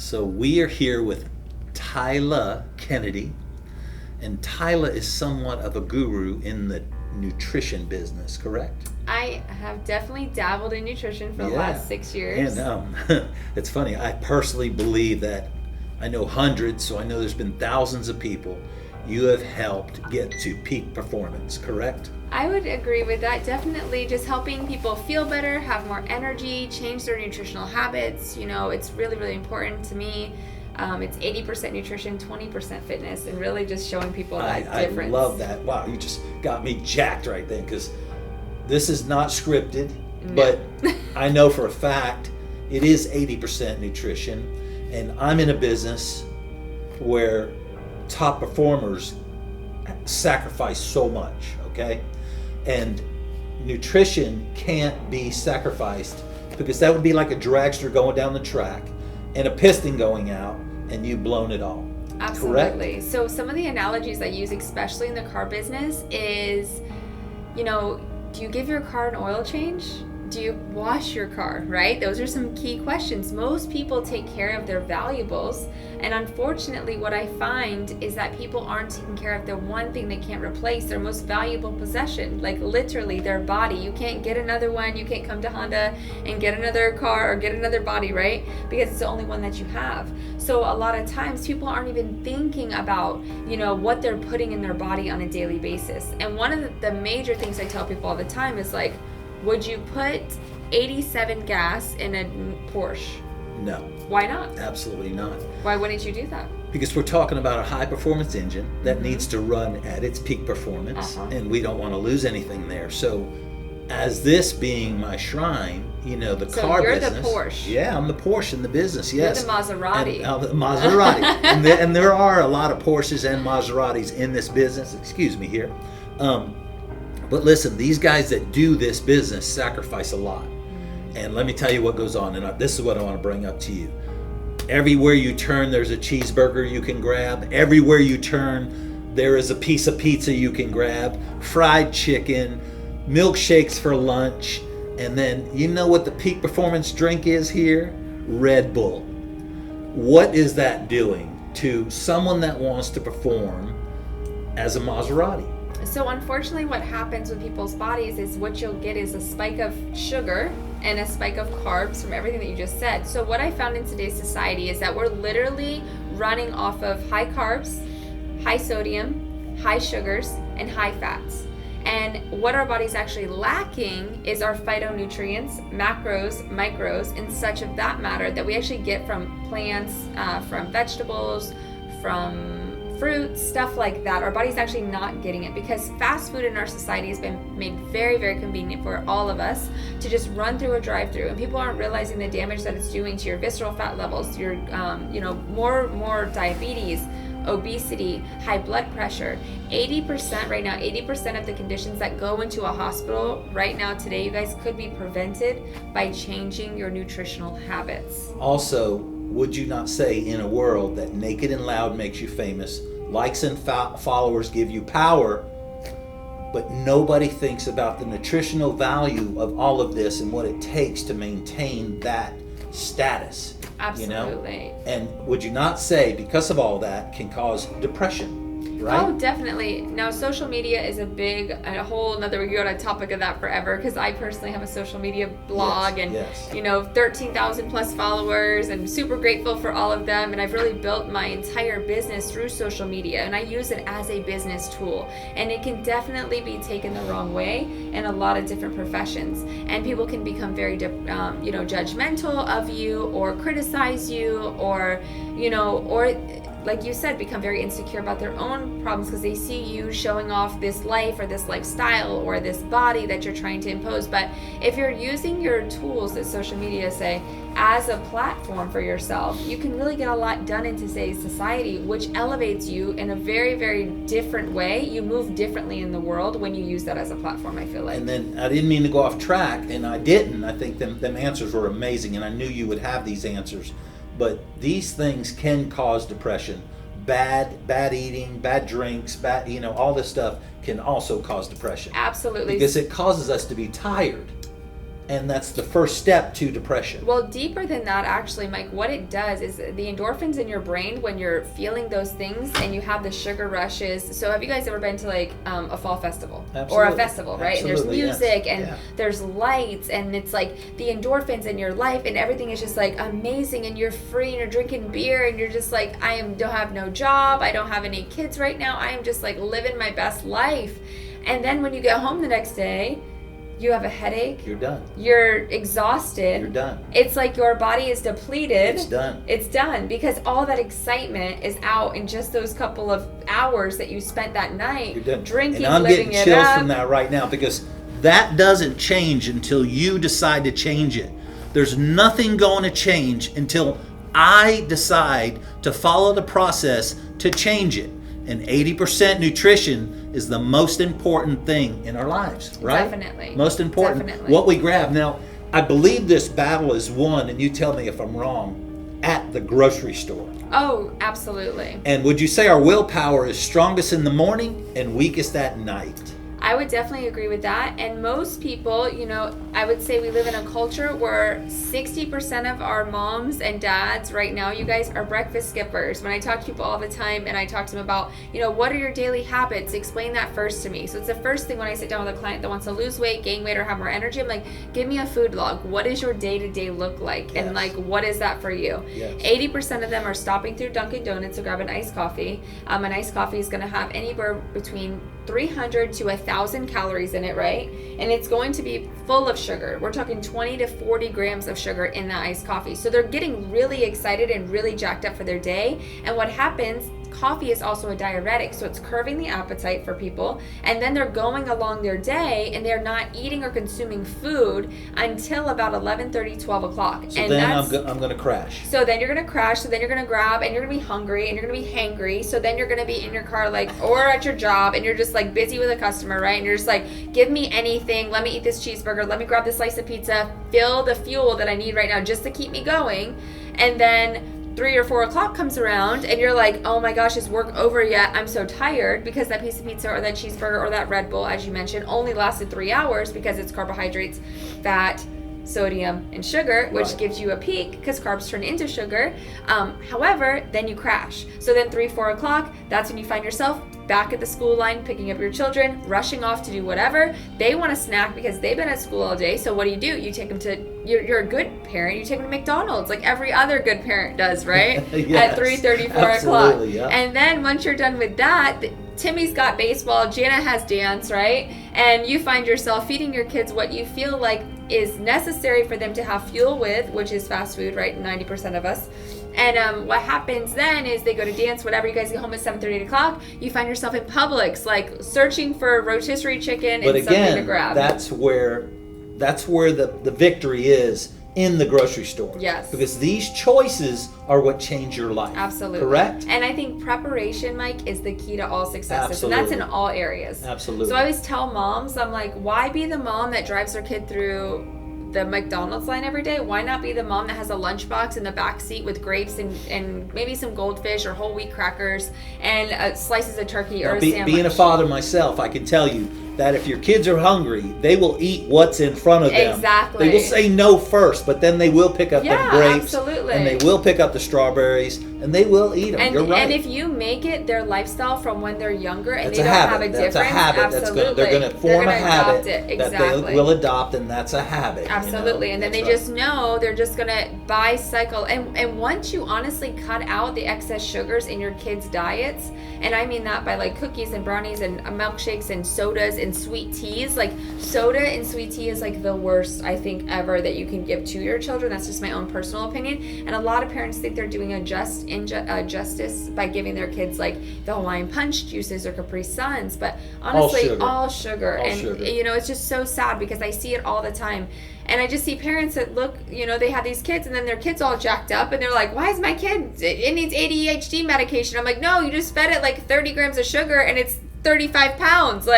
So we are here with Tyla Kennedy, and Tyla is somewhat of a guru in the nutrition business, correct? I have definitely dabbled in nutrition for the last 6 years. And it's funny, I personally believe that I know hundreds, so I know there's been thousands of people you have helped get to peak performance, correct? I would agree with that. Definitely just helping people feel better, have more energy, change their nutritional habits. You know, it's really, really important to me. It's 80% nutrition, 20% fitness, and really just showing people that difference. I love that. Wow, you just got me jacked right then, because this is not scripted, but I know for a fact it is 80% nutrition, and I'm in a business where top performers sacrifice so much, okay? And nutrition can't be sacrificed, because that would be like a dragster going down the track and a piston going out and you've blown it all. Absolutely. Correct? So some of the analogies I use, especially in the car business, is, you know, do you give your car an oil change? Do you wash your car, right? Those are some key questions. Most people take care of their valuables, and unfortunately what I find is that people aren't taking care of the one thing they can't replace, their most valuable possession, like literally their body. You can't get another one. You can't come to Honda and get another car or get another body, right? Because it's the only one that you have. So a lot of times people aren't even thinking about, you know, what they're putting in their body on a daily basis. And one of the major things I tell people all the time is like, would you put 87 gas in a Porsche? No. Why not? Absolutely not. Why wouldn't you do that? Because we're talking about a high performance engine that needs to run at its peak performance, and we don't want to lose anything there. So as this being my shrine, you know, the car you're business. You're the Porsche. Yeah, I'm the Porsche in the business, yes. You're the Maserati. And, the Maserati. and there are a lot of Porsches and Maseratis in this business. Excuse me here. But listen, these guys that do this business sacrifice a lot. And let me tell you what goes on. And this is what I want to bring up to you. Everywhere you turn, there's a cheeseburger you can grab. Everywhere you turn, there is a piece of pizza you can grab. Fried chicken, milkshakes for lunch. And then, you know what the peak performance drink is here? Red Bull. What is that doing to someone that wants to perform as a Maserati? So unfortunately what happens with people's bodies is what you'll get is a spike of sugar and a spike of carbs from everything that you just said. So what I found in today's society is that we're literally running off of high carbs, high sodium, high sugars, and high fats. And what our body's actually lacking is our phytonutrients, macros, micros, and such of that matter that we actually get from plants, from vegetables, from fruits, stuff like that. Our body's actually not getting it because fast food in our society has been made very, very convenient for all of us to just run through a drive-through, and people aren't realizing the damage that it's doing to your visceral fat levels, your, more diabetes, obesity, high blood pressure. 80% right now, 80% of the conditions that go into a hospital right now today, you guys, could be prevented by changing your nutritional habits. Also, would you not say, in a world that naked and loud makes you famous, likes and followers give you power, but nobody thinks about the nutritional value of all of this and what it takes to maintain that status? Absolutely. You know? And would you not say, because of all that, can cause depression? Right? Oh, definitely. Now, social media is a whole nother, we go on a topic of that forever, because I personally have a social media blog and 13,000 plus followers, and super grateful for all of them. And I've really built my entire business through social media, and I use it as a business tool. And it can definitely be taken the wrong way in a lot of different professions. And people can become very, judgmental of you, or criticize you, or like you said, become very insecure about their own problems because they see you showing off this life or this lifestyle or this body that you're trying to impose. But if you're using your tools that social media say as a platform for yourself, you can really get a lot done in today's society, which elevates you in a very, very different way. You move differently in the world when you use that as a platform, I feel like. And then I didn't mean to go off track, and I didn't. I think them answers were amazing, and I knew you would have these answers. But these things can cause depression. Bad eating, bad drinks, all this stuff can also cause depression. Absolutely. Because it causes us to be tired. And that's the first step to depression. Well, deeper than that, actually, Mike, what it does is the endorphins in your brain, when you're feeling those things and you have the sugar rushes. So have you guys ever been to like a fall festival? Absolutely. Or a festival, right? Absolutely, And there's music yes. and there's lights, and it's like the endorphins in your life, and everything is just like amazing, and you're free, and you're drinking beer, and you're just like, don't have no job, I don't have any kids right now, I am just like living my best life. And then when you get home the next day, you have a headache. You're done. You're exhausted. You're done. It's like your body is depleted. It's done. It's done because all that excitement is out in just those couple of hours that you spent that night. You're done. Drinking, and I'm living getting it chills up. from that right now, because that doesn't change until you decide to change it. There's nothing going to change until I decide to follow the process to change it. And 80% nutrition is the most important thing in our lives, right? Definitely. Most important. Definitely. What we grab. Now, I believe this battle is won, and you tell me if I'm wrong, at the grocery store. Oh, absolutely. And would you say our willpower is strongest in the morning and weakest at night? I would definitely agree with that. And most people, I would say we live in a culture where 60% of our moms and dads right now, you guys, are breakfast skippers. When I talk to people all the time and I talk to them about, what are your daily habits? Explain that first to me. So it's the first thing when I sit down with a client that wants to lose weight, gain weight, or have more energy. I'm like, give me a food log. What does your day-to-day look like? Yes. And like, what is that for you? Yes. 80% of them are stopping through Dunkin' Donuts to grab an iced coffee. An iced coffee is going to have anywhere between 300 to 1,000 calories in it, right? And it's going to be full of sugar. We're talking 20 to 40 grams of sugar in that iced coffee. So they're getting really excited and really jacked up for their day. And what happens, coffee is also a diuretic, so it's curbing the appetite for people. And then they're going along their day and they're not eating or consuming food until about 11:30, 12 o'clock. So and then I'm going to crash. So then you're going to crash. So then you're going to grab, and you're going to be hungry, and you're going to be hangry. So then you're going to be in your car, or at your job, and you're just busy with a customer, right? And you're just like, give me anything. Let me eat this cheeseburger. Let me grab this slice of pizza. Fill the fuel that I need right now just to keep me going. And then 3 or 4 o'clock comes around and you're like, oh my gosh, is work over yet? I'm so tired, because that piece of pizza or that cheeseburger or that Red Bull, as you mentioned, only lasted 3 hours because it's carbohydrates, fat, sodium, and sugar, which Right. gives you a peak because carbs turn into sugar. However, then you crash. So then 3, 4 o'clock, that's when you find yourself back at the school line, picking up your children, rushing off to do whatever. They want a snack because they've been at school all day. So what do? You take them to, you're a good parent, you take them to McDonald's like every other good parent does, right? Yes, At 3:30, 4 o'clock. absolutely, yeah. And then once you're done with that, Timmy's got baseball, Jana has dance, right? And you find yourself feeding your kids what you feel like is necessary for them to have fuel with, which is fast food, right? 90% of us. And what happens then is they go to dance, whatever, you guys get home at 7:30, 8 o'clock, you find yourself in Publix, searching for rotisserie chicken But and something to again, grab. that's where the victory is, in the grocery store. Yes. Because these choices are what change your life. Absolutely. Correct? And I think preparation, Mike, is the key to all successes. Absolutely. And that's in all areas. Absolutely. So I always tell moms, I'm like, why be the mom that drives her kid through the McDonald's line every day? Why not be the mom that has a lunchbox in the back seat with grapes and maybe some goldfish or whole wheat crackers and slices of turkey or a sandwich? Being a father myself, I can tell you that if your kids are hungry, they will eat what's in front of them. Exactly. They will say no first, but then they will pick up the grapes. Absolutely. And they will pick up the strawberries, and they will eat them. You're right. And if you make it their lifestyle from when they're younger and that's they a don't habit. have a difference, that's a habit. absolutely. They're going to form a habit that Exactly. they will adopt, and that's a habit. Absolutely. And then they just know they're just going to buy cycle. And once you honestly cut out the excess sugars in your kids' diets, and I mean that by cookies and brownies and milkshakes and sodas and sweet teas. Soda and sweet tea is the worst, I think, ever that you can give to your children. That's just my own personal opinion. And a lot of parents think they're doing a justice by giving their kids the Hawaiian Punch juices or Capri Suns. But honestly, all sugar. It's just so sad because I see it all the time. And I just see parents that look, they have these kids and then their kid's all jacked up and they're like, why is my kid, it needs ADHD medication. I'm like, no, you just fed it 30 grams of sugar and it's 35 pounds.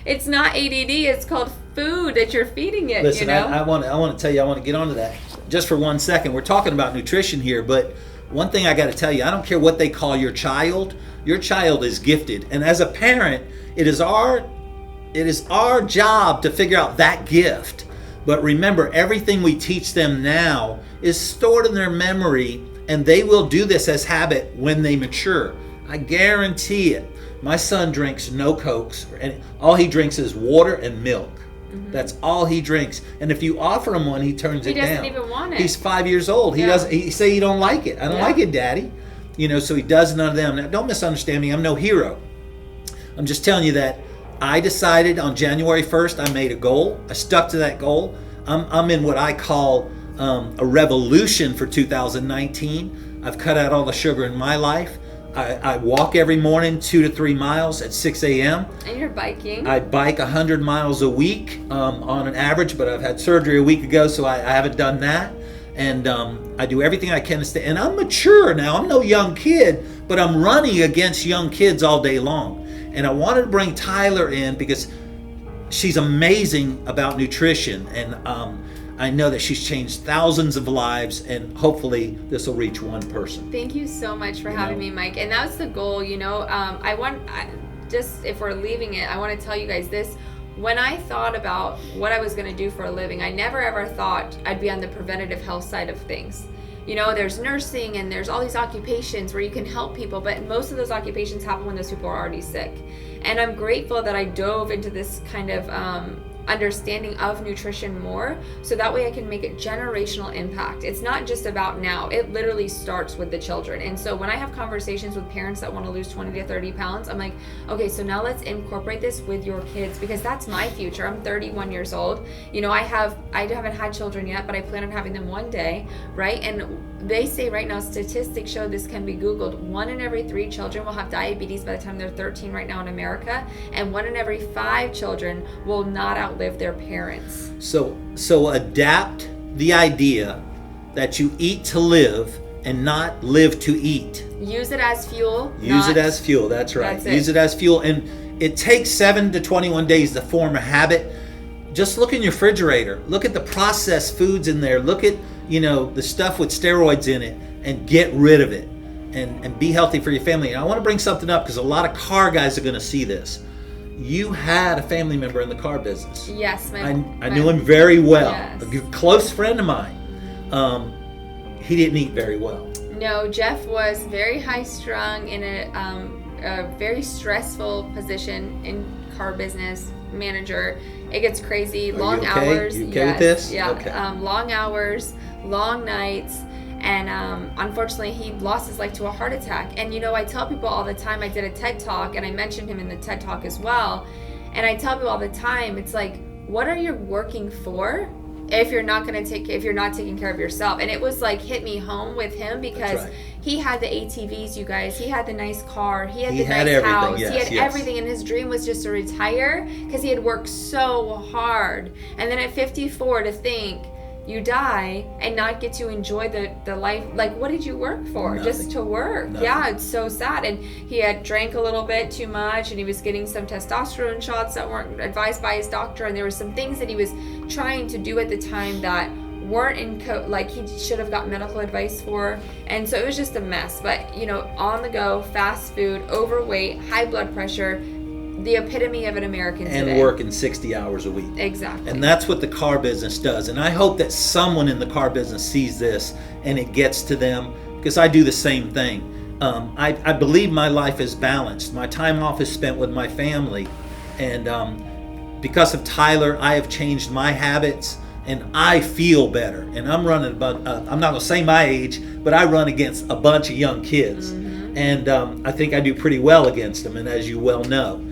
It's not ADD, it's called food that you're feeding it. Listen, I want to tell you, I want to get onto that just for 1 second. We're talking about nutrition here, but one thing I got to tell you, I don't care what they call your child is gifted. And as a parent, it is our job to figure out that gift. But remember, everything we teach them now is stored in their memory, and they will do this as habit when they mature. I guarantee it. My son drinks no Cokes, and all he drinks is water and milk. That's all he drinks. And if you offer him one, he turns it down. He doesn't even want it. He's 5 years old. He say he don't like it. I don't like it, Daddy. So he does none of them. Now, don't misunderstand me. I'm no hero. I'm just telling you that I decided on January 1st, I made a goal. I stuck to that goal. I'm in what I call a revolution for 2019. I've cut out all the sugar in my life. I walk every morning 2 to 3 miles at 6 a.m. And you're biking. I bike 100 miles a week on an average, but I've had surgery a week ago, so I haven't done that. And I do everything I can to stay. And I'm mature now. I'm no young kid, but I'm running against young kids all day long. And I wanted to bring Tyler in because she's amazing about nutrition. And I know that she's changed thousands of lives, and hopefully this will reach one person. Thank you so much for having me, Mike. And that's the goal, if we're leaving it, I want to tell you guys this. When I thought about what I was going to do for a living, I never ever thought I'd be on the preventative health side of things. There's nursing and there's all these occupations where you can help people, but most of those occupations happen when those people are already sick. And I'm grateful that I dove into this kind of understanding of nutrition more, so that way I can make a generational impact. It's not just about now. It literally starts with the children. And so when I have conversations with parents that want to lose 20 to 30 pounds, I'm like, okay, so now let's incorporate this with your kids, because that's my future. I'm 31 years old. I haven't had children yet, but I plan on having them one day, right? And they say right now, statistics show, this can be Googled, 1 in every 3 children will have diabetes by the time they're 13 right now in America, and 1 in every 5 children will not outlive their parents. So adapt the idea that you eat to live and not live to eat. Use it as fuel. It as fuel, that's right. Use it as fuel. And it takes 7 to 21 days to form a habit. Just look in your refrigerator. Look at the processed foods in there. Look at, the stuff with steroids in it, and get rid of it. And be healthy for your family. And I want to bring something up because a lot of car guys are going to see this. You had a family member in the car business. Yes, I knew him very well. Yes. A close friend of mine. He didn't eat very well. No, Jeff was very high strung in a very stressful position in car business, manager. It gets crazy. Long hours. You okay with this? Yeah. Okay. Long hours, long nights. And unfortunately, he lost his life to a heart attack. And I tell people all the time, I did a TED Talk, and I mentioned him in the TED Talk as well. And I tell people all the time, it's like, what are you working for if you're not taking care of yourself? And it was like, hit me home with him, because he had the ATVs, you guys. He had the nice car. He had the nice house. He had everything. And his dream was just to retire, because he had worked so hard. And then at 54, to think, you die and not get to enjoy the life. Like, what did you work for? Nothing. Just to work. Nothing. Yeah, it's so sad. And he had drank a little bit too much, and he was getting some testosterone shots that weren't advised by his doctor, and there were some things that he was trying to do at the time that weren't he should have got medical advice for. And so it was just a mess. But on the go, fast food, overweight, high blood pressure, the epitome of an American today. And working 60 hours a week. Exactly. And that's what the car business does. And I hope that someone in the car business sees this and it gets to them, because I do the same thing. I believe my life is balanced. My time off is spent with my family. And because of Tyler, I have changed my habits, and I feel better. And I'm running about, I'm not going to say my age, but I run against a bunch of young kids. Mm-hmm. And I think I do pretty well against them, and as you well know.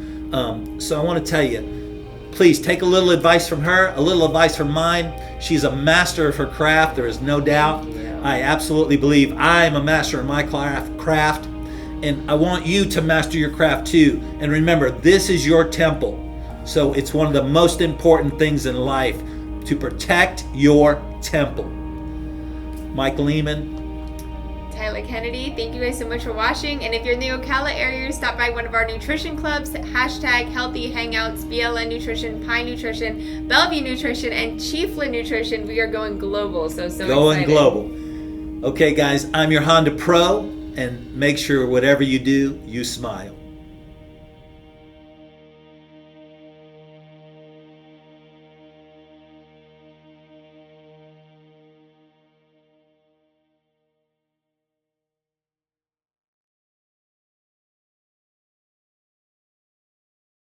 So I want to tell you, please take a little advice from her, a little advice from mine. She's a master of her craft, there is no doubt. I absolutely believe I'm a master of my craft, and I want you to master your craft too. And remember, this is your temple. So it's one of the most important things in life, to protect your temple. Mike Lehman. Tyla Kennedy, thank you guys so much for watching. And if you're in the Ocala area, stop by one of our nutrition clubs, #Healthy Hangouts, BLN Nutrition, Pine Nutrition, Bellevue Nutrition, and Chiefland Nutrition. We are going global, so going excited. Global. Okay, guys, I'm your Honda Pro, and make sure whatever you do, you smile.